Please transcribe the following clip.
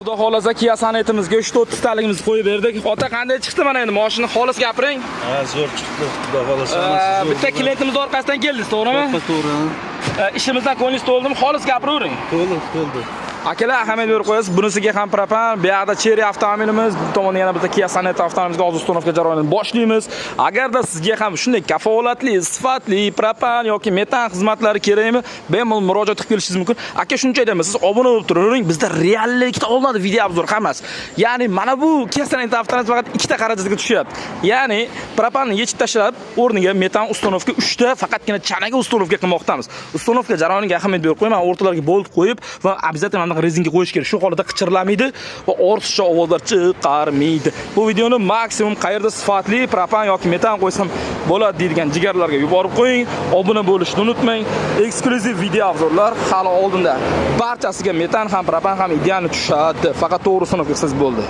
Xudo xolasa Kia Sonetimizga 30 taligimizni qo'yib berdik. Ota qanday chiqdi mana endi mashina xolis gapiring. Ha, zo'r chiqdi. Xudo xolasa. Bitta klientimiz orqasidan keldingiz, to'g'rimi? To'g'ri. Ishimizdan ko'nglingiz to'ldimi? Xolis gapiravering. To'ldi. Akalar, ahamiyat berib qo'yasiz. Bunisiga ham propan, bu yoqda Cherry avtomobilimiz, bu tomonda yana bitta Kia Sonet avtomobilimizga hozir ustonovka jarayonini boshlaymiz. Agarda sizga ham shunday kafolatli, sifatli propan yoki metan xizmatlari kerakmi, bemalol murojaat qilib kelishingiz mumkin. Aka, shuncha aytaman, siz obuna bo'lib turavering. Bizda reallikda olinadi video obzor hammasi. Ya'ni mana bu Kia Sonet avtomobil faqat ikkita xarajatga tushyapti. Ya'ni propanni yechib tashlab, o'rniga metan ustonovka 3 ta faqatgina chanaga ustonovka qilmoqdamiz. Ustonovka jarayoniga ahamiyat berib qo'yaman, o'rtalarga bolt qo'yib va обязательно rezinga qo'yish kerak. Shu holda qichirlamaydi va ortiqcha ovozlar chiqarmaydi. Bu videoni maksimum qayerda sifatli propan yoki metan qo'ysam bo'ladi deydigan jigarlarga yuborib qo'ying. Obuna bo'lishni unutmang. Eksklyuziv video obzorlar hali oldinda. Barchasiga metan ham propan ham idealni tushadi. Faqat to'g'ri sinov qilsangiz bo'ldi.